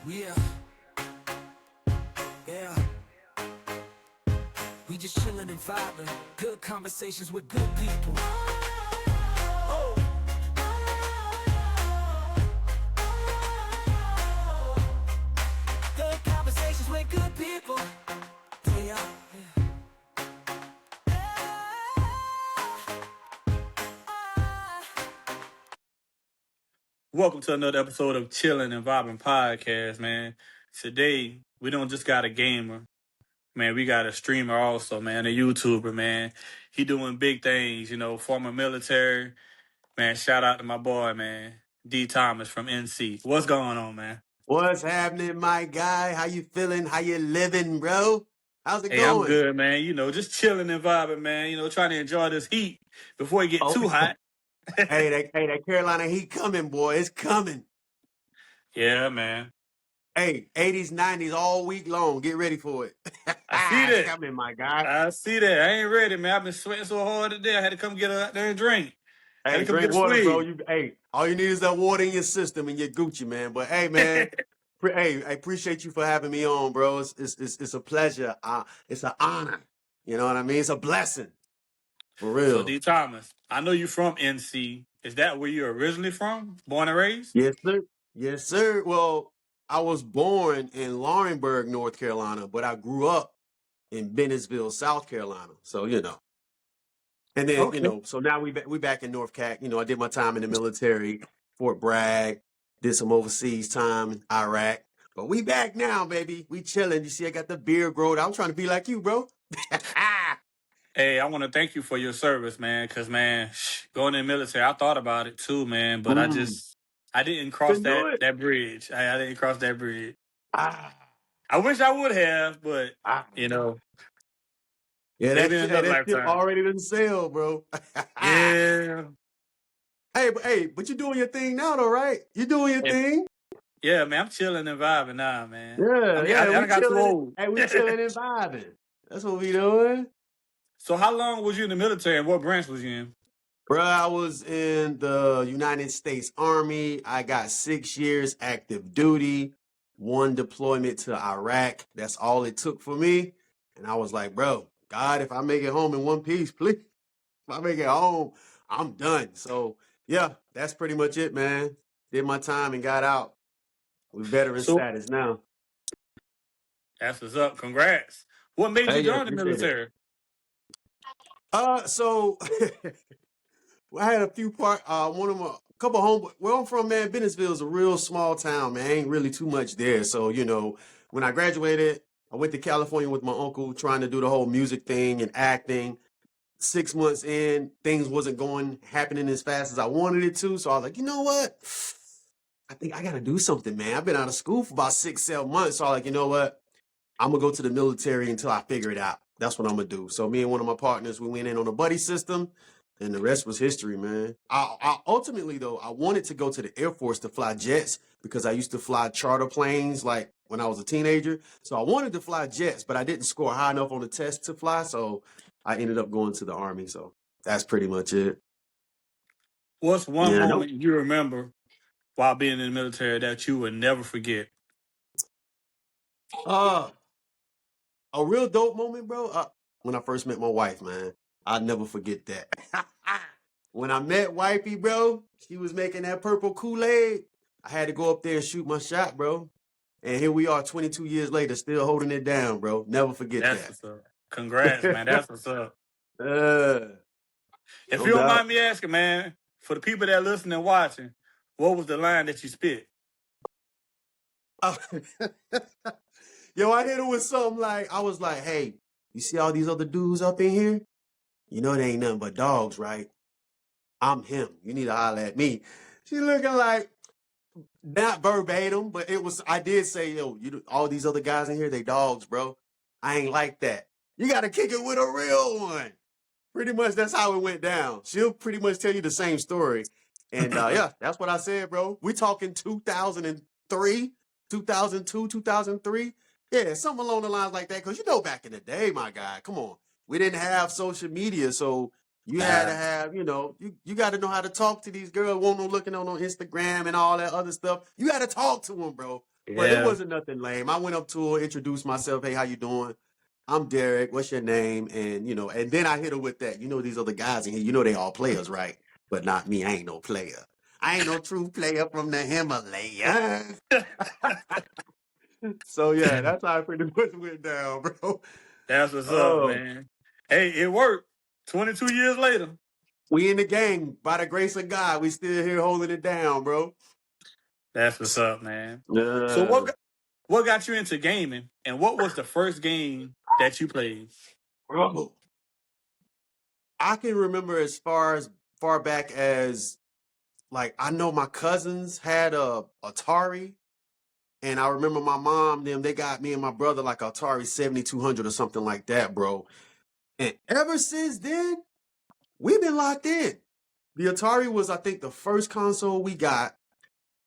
Yeah, yeah. We just chillin' and vibing. Good conversations with good people. Oh. Good conversations with good people. Yeah. Welcome to another episode of Chillin' and Vibing Podcast, man. Today, we don't just got a gamer, man. We got a streamer also, man, a YouTuber, man. He doing big things, former military. Man, shout out to my boy, man, D. Thomas from NC. What's going on, man? What's happening, my guy? How you feeling? How you living, bro? How's it Hey, I'm going? good, man. Just chilling and vibing, man. Trying to enjoy this heat before it get Oh, too hot. that Carolina heat coming, boy. It's coming. Yeah, man. Hey, 80s, 90s all week long. Get ready for it. I see It's that. coming, my guy. I see that. I ain't ready, man. I've been sweating so hard today. I had to come get out there and drink. Had to Hey, come get drink a water, bro. squeeze. All you need is that water in your system and you're Gucci, man. But hey, man, hey, I appreciate you for having me on, bro. It's a pleasure. It's an honor. You know what I mean? It's a blessing. For So, real. D. Thomas, I know you from NC. Is that where you're originally from? Born and raised? Yes, sir. Yes, sir. Well, I was born in Laurinburg, North Carolina, but I grew up in Bennettsville, South Carolina. So, and then, Okay. so now we back in North Cac. I did my time in the military, Fort Bragg, did some overseas time in Iraq. But we back now, baby. We chilling. You see, I got the beard growth. I'm trying to be like you, bro. Hey, I want to thank you for your service, man. Because, man, going in the military, I thought about it too, man. But Mm, I didn't cross couldn't do that it. that bridge. I didn't cross that bridge. Ah, I wish I would have, but, ah. you know, Yeah, maybe in another that ship lifetime. already done sailed, bro. Yeah. But you're doing your thing now, though, right? You doing your Hey, thing? yeah, man, I'm chilling and vibing now, man. Yeah, yeah, I we got too chilling. old. Hey, we chilling and vibing. That's what we doing. So how long was you in the military and what branch was you in? Bro, I was in the United States Army. I got 6 years active duty, one deployment to Iraq. That's all it took for me. And I was like, bro, God, if I make it home in one piece, please. If I make it home, I'm done. So, yeah, that's pretty much it, man. Did my time and got out with veteran So status now. that's what's up. Congrats. What made Hey, you yeah, join the appreciate it. military? So I had a few one of my couple home where I'm from, man. Bennettsville is a real small town, man. Ain't really too much there. So when I graduated, I went to California with my uncle, trying to do the whole music thing and acting. 6 months in, things wasn't happening as fast as I wanted it to. So I was like, you know what? I think I got to do something, man. I've been out of school for about 6, 7 months. So I was like, you know what? I'm gonna go to the military until I figure it out. That's what I'm gonna do. So me and one of my partners, we went in on a buddy system, and the rest was history, man. I ultimately though, I wanted to go to the Air Force to fly jets because I used to fly charter planes like when I was a teenager. So I wanted to fly jets, but I didn't score high enough on the test to fly. So I ended up going to the Army. So that's pretty much it. What's one Yeah, no. moment you remember while being in the military that you would never forget? Uh, a real dope moment, bro. When I first met my wife, man. I'll never forget that. When I met wifey, bro, she was making that purple Kool-Aid. I had to go up there and shoot my shot, bro. And here we are 22 years later, still holding it down, bro. Never forget That's that. what's up. Congrats, man. That's what's up. uh, If no you don't doubt. mind me asking, man, for the people that are listening and watching, what was the line that you spit? Yo, I hit her with something like, I was like, hey, you see all these other dudes up in here? You know they ain't nothing but dogs, right? I'm him. You need to holler at me. She looking like, not verbatim, but I did say, yo, all these other guys in here, they dogs, bro. I ain't like that. You got to kick it with a real one. Pretty much that's how it went down. She'll pretty much tell you the same story. And yeah, that's what I said, bro. We talking 2003, 2002, 2003. Yeah, something along the lines like that. Because back in the day, my guy, come on. We didn't have social media, so you had to Uh, have, you got to know how to talk to these girls. Won't no looking on Instagram and all that other stuff. You got to talk to them, bro. But it Yeah, wasn't nothing lame. I went up to her, introduced myself. Hey, how you doing? I'm Derek. What's your name? And and then I hit her with that. These other guys in here. They all players, right? But not me. I ain't no player. I ain't no true player from the Himalayas. So yeah, that's how I pretty much went down, bro. that's what's up, Oh, man. Hey, it worked. 22 years later. we in the game by the grace of God. We still here holding it down, bro. That's what's up, man. So Uh, what got you into gaming, and what was the first game that you played? bro, I can remember as far back as like I know my cousins had a Atari, and I remember my mom they got me and my brother like Atari 7200 or something like that, bro. And ever since then, we've been locked in. The Atari was, I think, the first console we got.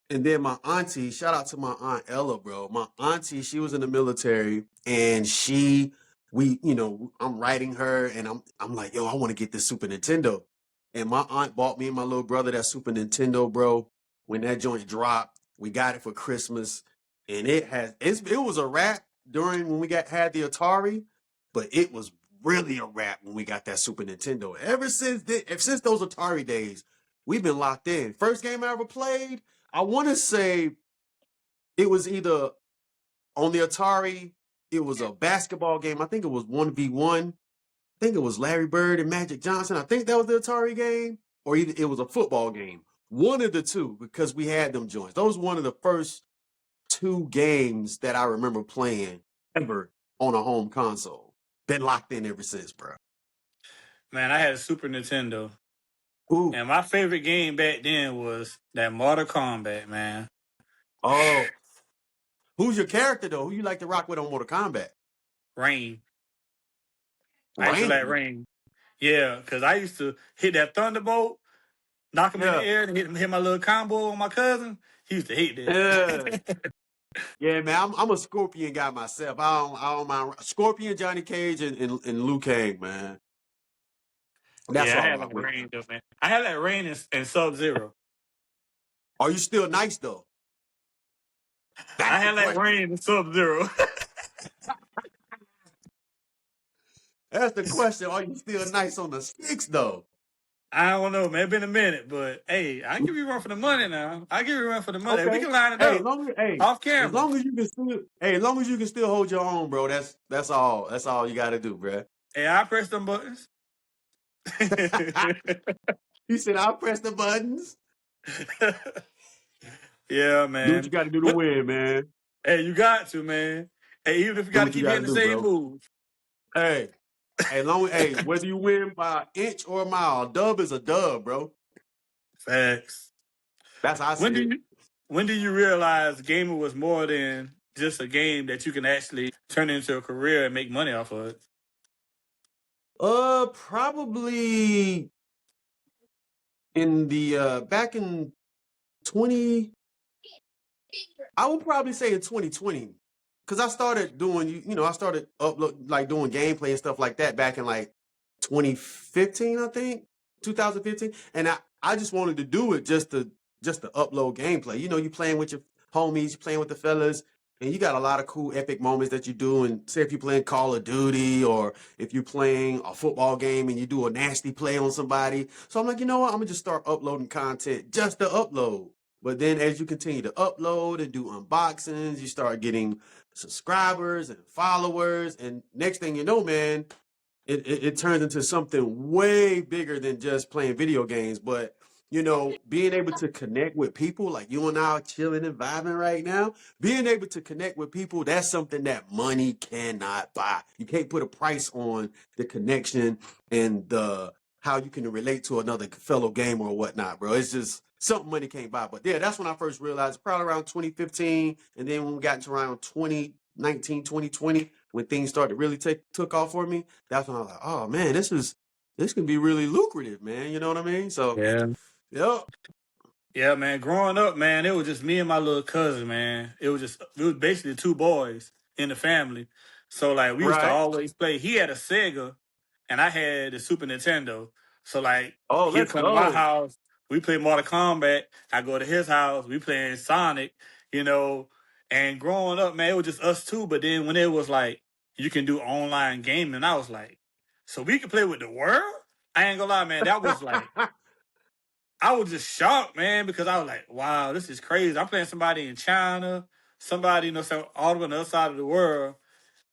And then my auntie, shout out to my aunt Ella, bro. My auntie, she was in the military, and I'm writing her, and I'm like, yo, I want to get this Super Nintendo. And my aunt bought me and my little brother that Super Nintendo, bro. When that joint dropped, we got it for Christmas, and it was a wrap during when we had the Atari, but it was really a wrap when we got that Super Nintendo. Since those Atari days, we've been locked in. First game I ever played. I want to say it was either on the Atari, it was a basketball game. I think it was 1v1. I think it was Larry Bird and Magic Johnson. I think that was the Atari game, or either it was a football game. One of the two, because we had them joints. Those were one of the first two games that I remember playing ever on a home console. Been locked in ever since, bro. Man, I had a Super Nintendo, Ooh. and my favorite game back then was that Mortal Kombat, man. Oh. Who's your character, though? Who you like to rock with on Mortal Kombat? Rain. I used to like Rain. Rain. Yeah, because I used to hit that Thunderbolt, knock him in the Yeah. air, and hit my little combo on my cousin. He used to hate Yeah. that. Yeah, man, I'm a Scorpion guy myself. I don't mind Scorpion, Johnny Cage, and Liu Kang, man. That's Yeah, I what I had rock that with. Rain though, man. I had that Rain and Sub-Zero. Are you still nice though? I That's the had that question. Rain and Sub-Zero. That's the question. Are you still nice on the sticks though? I don't know, man. It's been a minute, but hey, I give you a run for the money now. I give you a run for the money. We Okay. can line it Hey, up as off camera. long as you can still, as long as you can still hold your own, bro. That's all. That's all you got to do, bro. Hey, I press them buttons. He said, "I'll press the buttons. Yeah, Do what man. you got to do to But win, man. hey, you got to, man. Hey, even if you Do got to what you keep got hitting to the do, same bro. move. Hey, whether you win by an inch or a mile, a dub is a dub, bro. Facts. That's how I When see do it. you when do you realize gaming was more than just a game that you can actually turn into a career and make money off of it? Probably in the back in 20, I would probably say in 2020. Cause I started doing I started upload like doing gameplay and stuff like that back in like 2015, I think. 2015. And I just wanted to do it just to upload gameplay. You playing with your homies, you playing with the fellas, and you got a lot of cool epic moments that you do. And say if you're playing Call of Duty or if you're playing a football game and you do a nasty play on somebody. So I'm like, you know what? I'm gonna just start uploading content just to upload. But then as you continue to upload and do unboxings, you start getting subscribers and followers. And next thing you know, man, it turns into something way bigger than just playing video games. But being able to connect with people like you and I are chilling and vibing right now, being able to connect with people, that's something that money cannot buy. You can't put a price on the connection and the how you can relate to another fellow gamer or whatnot, bro. It's just something money can't buy. But yeah, that's when I first realized, probably around 2015. And then when we got to around 2019, 2020, when things started to really took off for me, that's when I was like, oh man, this can be really lucrative, man. You know what I mean? So, Yeah. yep, Yeah, man. Growing up, man, it was just me and my little cousin, man. It was basically two boys in the family. So like we used to right. always play. He had a Sega and I had the Super Nintendo. So like Oh, he'd let's come to my go. house, we play Mortal Kombat. I go to his house, we playing Sonic, you know. And growing up, man, it was just us two. But then when it was like you can do online gaming, I was like, so we can play with the world? I ain't gonna lie, man. That was like I was just shocked, man, because I was like, wow, this is crazy. I'm playing somebody in China, somebody, so all the way on the other side of the world.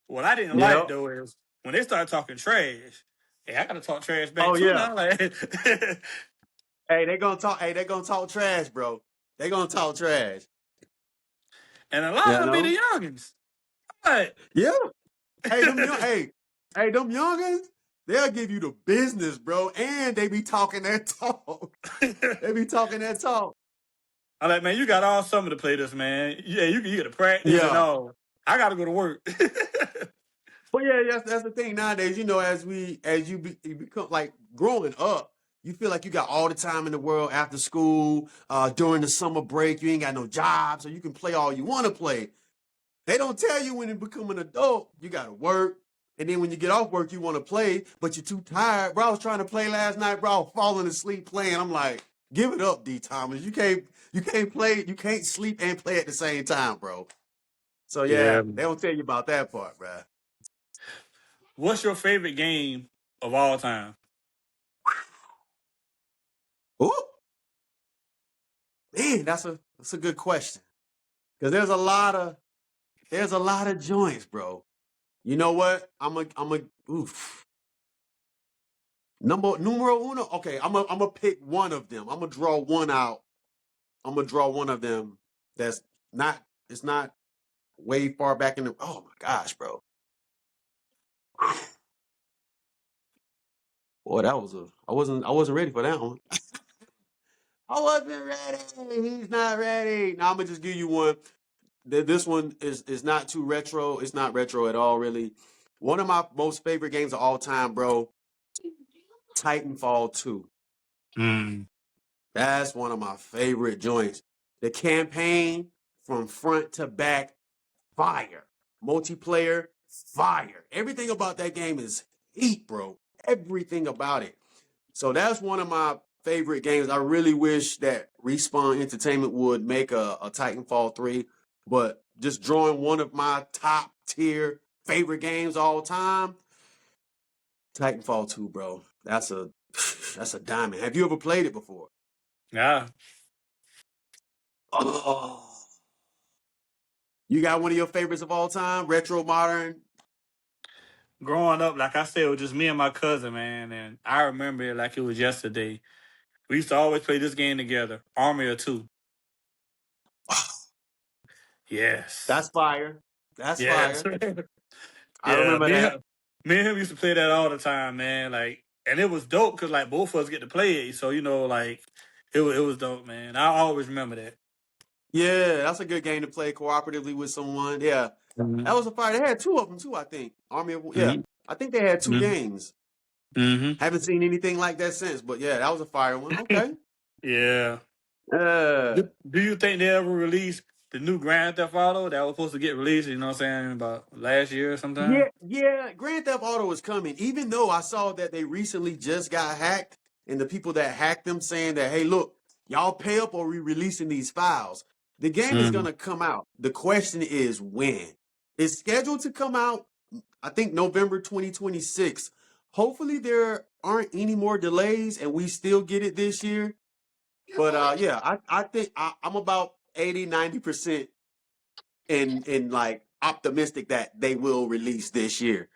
What I didn't like Yep. though is when they started talking trash. Hey, I gotta talk trash back Oh too yeah. now. Like, Hey, they gonna talk. Hey, they gonna talk trash, bro. They gonna talk trash. and a lot of You them be the know? youngins. Like, Yeah. Hey, hey, them youngins, they'll give you the business, bro. And they be talking that talk. They be talking that talk. I'm like, man, you got all summer to play this, man. Yeah, you got to practice and Yeah. all. I got to go to work. But yeah, that's the thing nowadays. You become like growing up, you feel like you got all the time in the world after school, during the summer break. You ain't got no job, so you can play all you want to play. They don't tell you when you become an adult, you got to work. And then when you get off work, you want to play, but you're too tired. Bro, I was trying to play last night, bro. I was falling asleep playing. I'm like, give it up, D. Thomas. You can't play, you can't sleep and play at the same time, bro. So Yeah. yeah, they don't tell you about that part, bro. What's your favorite game of all time? Ooh, man, that's a good question. Because there's a lot of joints, bro. You know what? Oof. Numero uno. Okay, I'm a pick one of them. I'm gonna draw one out. I'm gonna draw one of them that's not. It's not way far back in the. Oh my gosh, bro. Boy, that was a. I wasn't ready for that one. I wasn't ready. He's not ready. Now I'm gonna just give you one. This one is not too retro. It's not retro at all, really. One of my most favorite games of all time, bro. Titanfall 2. Mm. That's one of my favorite joints. The campaign from front to back, fire. Multiplayer, fire. Everything about that game is heat, bro. Everything about it. So that's one of my favorite games. I really wish that Respawn Entertainment would make a Titanfall 3, but just drawing one of my top tier favorite games all time, Titanfall 2, bro. That's a that's a diamond. Have you ever played it before? Yeah. Oh. You got one of your favorites of all time? Retro, modern? Growing up, like I said, it was just me and my cousin, man. And I remember it like it was yesterday. We used to always play this game together. Army of Two. Yes. That's fire. That's Yes. fire. I Yeah. remember that. Me and him used to play that all the time, man. Like, and it was dope because like both of us get to play it. So, like it was dope, man. I always remember that. Yeah, that's a good game to play cooperatively with someone. Yeah, that Mm-hmm. was a fire. They had two of them too, I think. Yeah, Mm-hmm. I think they had two games. Mm-hmm. Haven't seen anything like that since, but yeah, that was a fire one. Okay. Yeah. Uh, Do you think they ever released the new Grand Theft Auto that was supposed to get released? You know what I'm saying, about last year or sometime? yeah. Grand Theft Auto is coming. Even though I saw that they recently just got hacked, and the people that hacked them saying that, hey, look, y'all pay up or we releasing these files. The game is Mm-hmm. gonna come out. The question is when. It's scheduled to come out, I think November 2026. Hopefully there aren't any more delays and we still get it this year. But yeah, I think I'm about 80-90% in like optimistic that they will release this year.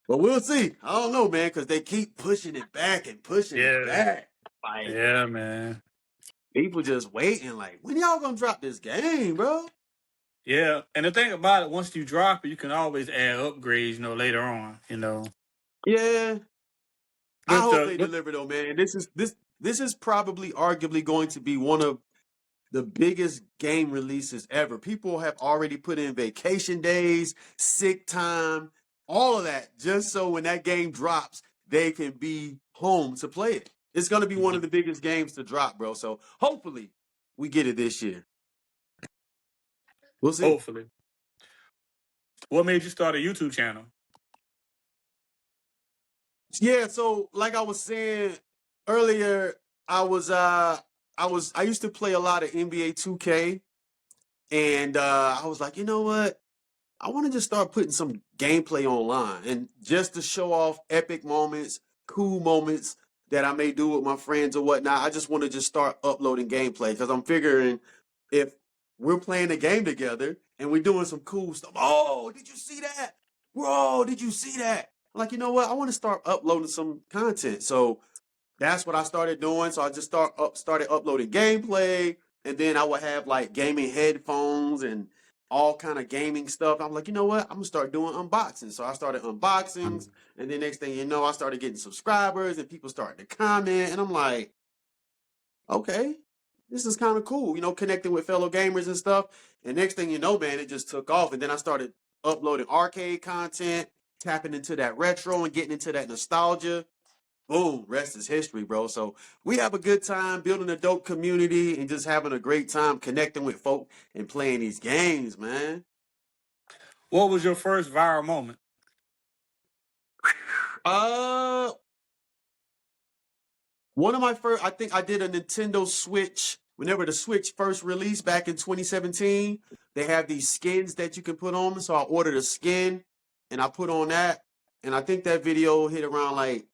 But we'll see. I don't know, man, because they keep pushing it back and pushing it Yeah. back. Like Yeah, man. people just waiting, like, when y'all gonna drop this game, bro? Yeah. And the thing about it, once you drop it, you can always add upgrades, later on. Yeah. I With hope the they with, deliver though, man. This is probably arguably going to be one of the biggest game releases ever. People have already put in vacation days, sick time, all of that, just so when that game drops, they can be home to play it. It's going to be one of the biggest games to drop, bro. So hopefully we get it this year. We'll see. hopefully. What made you start a YouTube channel? Yeah, so like I was saying earlier, I used to play a lot of NBA 2K. And I was like, you know what? I want to just start putting some gameplay online and just to show off epic moments, cool moments that I may do with my friends or whatnot. I just want to just start uploading gameplay because I'm figuring if we're playing a game together and we're doing some cool stuff. Oh, did you see that? Bro, did you see that? I'm like, you know what? I want to start uploading some content. So that's what I started doing. So I just started uploading gameplay, and then I would have like gaming headphones and all kind of gaming stuff. I'm like, you know what? I'm gonna start doing unboxings. So I started unboxings, and then next thing you know, I started getting subscribers and people started to comment, and I'm like, okay, this is kind of cool, connecting with fellow gamers and stuff. And next thing you know, man, it just took off. And then I started uploading arcade content, tapping into that retro and getting into that nostalgia. Boom, rest is history, bro. So we have a good time building a dope community and just having a great time connecting with folk and playing these games, man. What was your first viral moment? Uh, One of my first, I think I did a Nintendo Switch. Whenever the Switch first released back in 2017, they have these skins that you can put on. So I ordered a skin and I put on that. And I think that video hit around like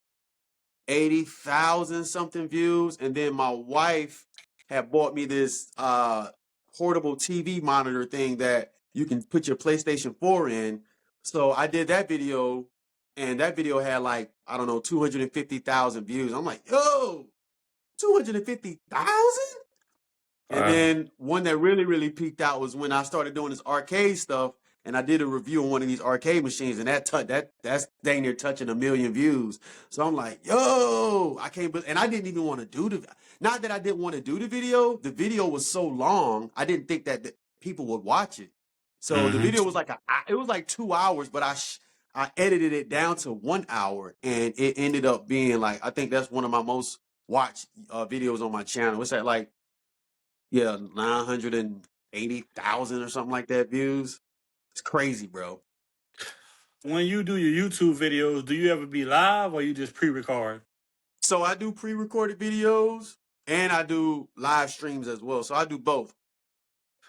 80,000 something views. And then my wife had bought me this portable TV monitor thing that you can put your PlayStation 4 in. So I did that video, and that video had like, I don't know, 250,000 views. I'm like, yo, 250,000? And then one that really, really peaked out was when I started doing this arcade stuff, and I did a review on one of these arcade machines, and that's dang near touching 1 million views. So I'm like, yo, I can't believe, and I didn't even want to do not that I didn't want to do the video. The video was so long, I didn't think that people would watch it. So the video was like it was like 2 hours, but I edited it down to 1 hour, and it ended up being like, I think that's one of my most watched videos on my channel. It's at like, yeah, 980,000 or something like that views. It's crazy, bro. When you do your YouTube videos, do you ever be live or you just pre-record? So I do pre-recorded videos and I do live streams as well. So I do both.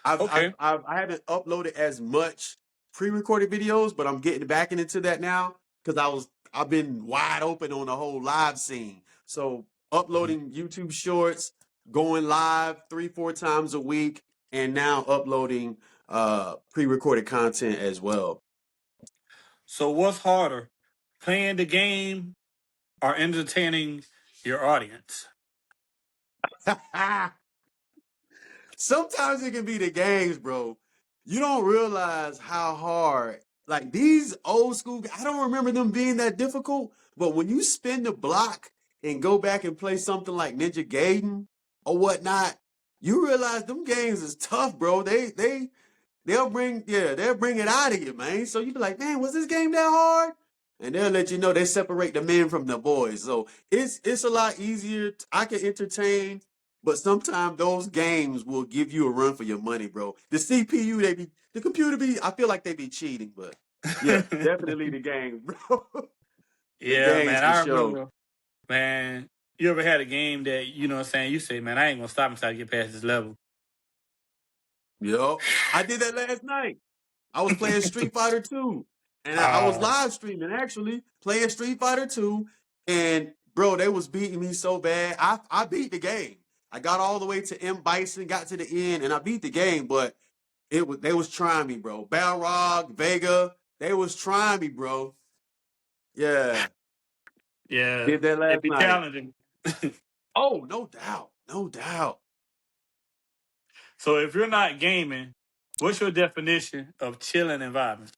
Okay. I haven't uploaded as much pre-recorded videos, but I'm getting back into that now because I've been wide open on the whole live scene. So uploading YouTube shorts, going live 3-4 times a week, and now uploading pre-recorded content as well. So what's harder, playing the game or entertaining your audience? Sometimes it can be the games, bro. You don't realize how hard, like these old school, I don't remember them being that difficult, but when you spin the block and go back and play something like Ninja Gaiden or whatnot, you realize them games is tough, bro. They'll bring it out of you, man. So you be like, man, was this game that hard? And they'll let you know they separate the men from the boys. So it's a lot easier. I can entertain, but sometimes those games will give you a run for your money, bro. The CPU, the computer I feel like they be cheating, but yeah, definitely the games, bro. The Yeah, games man. for I sure. remember, man, you ever had a game that, you know what I'm saying, you say, man, I ain't gonna stop until I get past this level. Yup. I did that last night. I was playing Street Fighter 2. And I was Oh, live streaming actually, playing Street Fighter 2. And bro, they was beating me so bad. I beat the game. I got all the way to M Bison, got to the end, and I beat the game, but they was trying me, bro. Balrog, Vega, they was trying me, bro. Yeah. yeah. Did that It'd last be night. challenging. Oh, no doubt. No doubt. So if you're not gaming, what's your definition of chilling and vibing?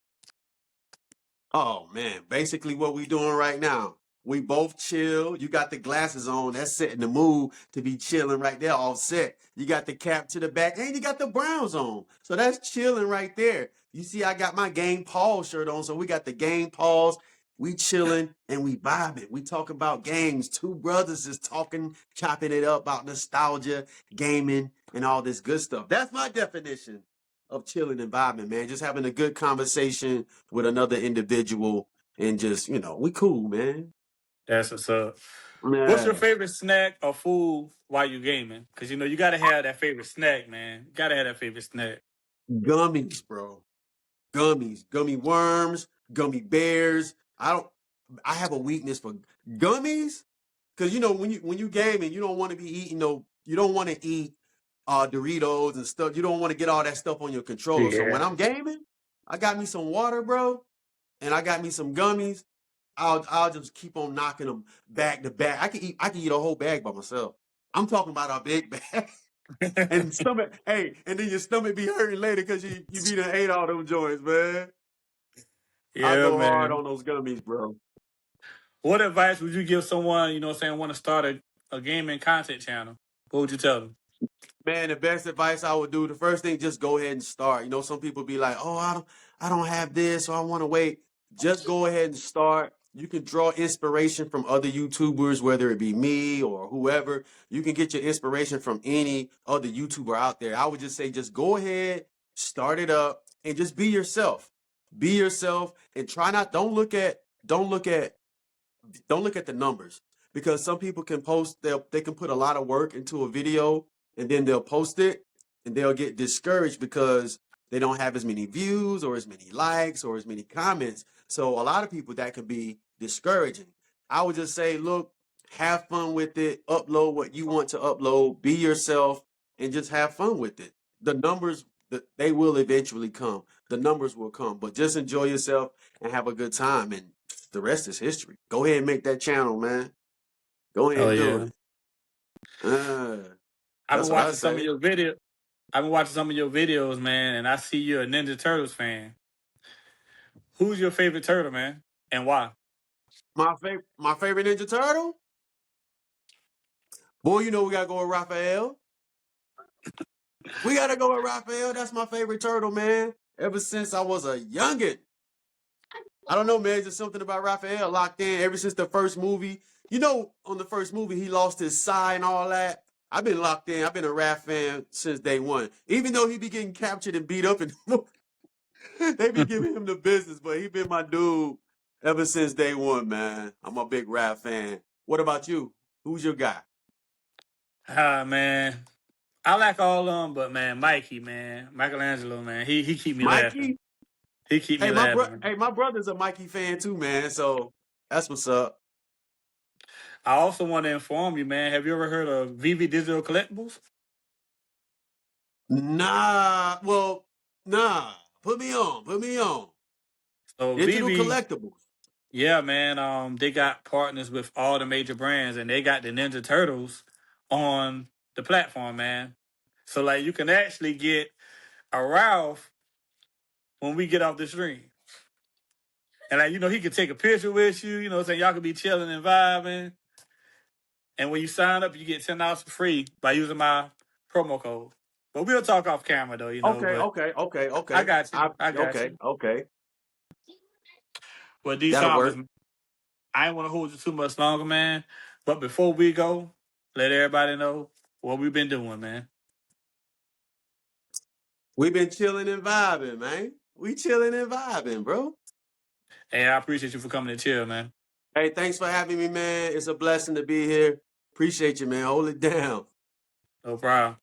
Oh man, basically what we doing right now. We both chill. You got the glasses on. That's setting the mood to be chilling right there, all set. You got the cap to the back, and you got the Browns on. So that's chilling right there. You see, I got my Game Paul shirt on, so we got the Game Pauls. We chilling and we vibing. We talk about games. Two brothers is talking, chopping it up about nostalgia, gaming, and all this good stuff. That's my definition of chilling and vibing, man. Just having a good conversation with another individual and just, we cool, man. That's what's up. What's your Yeah. favorite snack or food while you gaming? Because, you know, you got to have that favorite snack, man. You got to have that favorite snack. Gummies, bro. Gummies, gummy worms, gummy bears. I have a weakness for gummies because you know when you gaming, you don't want to be eating you don't want to eat Doritos and stuff. You don't want to get all that stuff on your controller. So when Yeah. I'm gaming, I got me some water, bro, and I got me some gummies. I'll just keep on knocking them back to back. I can eat a whole bag by myself. I'm talking about a big bag. And stomach, hey, and then your stomach be hurting later because you be done ate all them joints, man. I Yeah, go hard man. on those gummies, bro. What advice would you give someone, you know what I'm saying, want to start a gaming content channel? What would you tell them? Man, the best advice I would do, the first thing, just go ahead and start. You know, some people be like, "Oh, I don't have this, so I want to wait." Just go ahead and start. You can draw inspiration from other YouTubers, whether it be me or whoever. You can get your inspiration from any other YouTuber out there. I would just say, just go ahead, start it up, and just be yourself. Be yourself, and try not. Don't look at the numbers because some people can post they can put a lot of work into a video and then they'll post it and they'll get discouraged because they don't have as many views or as many likes or as many comments. So a lot of people that can be discouraging. I would just say, look, have fun with it, upload what you want to upload, be yourself, and just have fun with it. The numbers, they will eventually come. The numbers will come, but just enjoy yourself and have a good time. And the rest is history. Go ahead and make that channel, man. Go ahead Oh and do yeah. it. Uh, I've been that's what I watching some of say. your video. I've been watching some of your videos, man, and I see you're a Ninja Turtles fan. Who's your favorite turtle, man, and why? My favorite Ninja Turtle? Boy, you know we gotta go with Raphael. We gotta go with Raphael. That's my favorite turtle, man. Ever since I was a youngin'. I don't know, man. Just something about Raphael locked in ever since the first movie. You know, on the first movie, he lost his side and all that. I've been locked in. I've been a Raph fan since day one. Even though he be getting captured and beat up, and they be giving him the business, but he been my dude ever since day one, man. I'm a big Raph fan. What about you? Who's your guy? Ah, man. I like all of them, but man, Mikey, man, Michelangelo, man, he keep me laughing. Mikey? He keep me laughing, man. Hey, my brother's a Mikey fan too, man. So that's what's up. I also want to inform you, man. Have you ever heard of VV Digital Collectibles? Nah, well, nah. Put me on. Put me on. So Digital VV, collectibles. yeah, man. They got partners with all the major brands, and they got the Ninja Turtles on the platform, man. So like, you can actually get a Ralph when we get off the stream. And like, he could take a picture with you, saying y'all could be chilling and vibing. And when you sign up, you get $10 for free by using my promo code. But we'll talk off camera though, Okay, but okay, okay, I okay. got you. I got Okay, you. okay. But these That'll Thomas, work. I ain't want to hold you too much longer, man. But before we go, let everybody know what we've been doing, man. We've been chilling and vibing, man. We chilling and vibing, bro. And I appreciate you for coming to chill, man. Hey, thanks for having me, man. It's a blessing to be here. Appreciate you, man. Hold it down. No problem.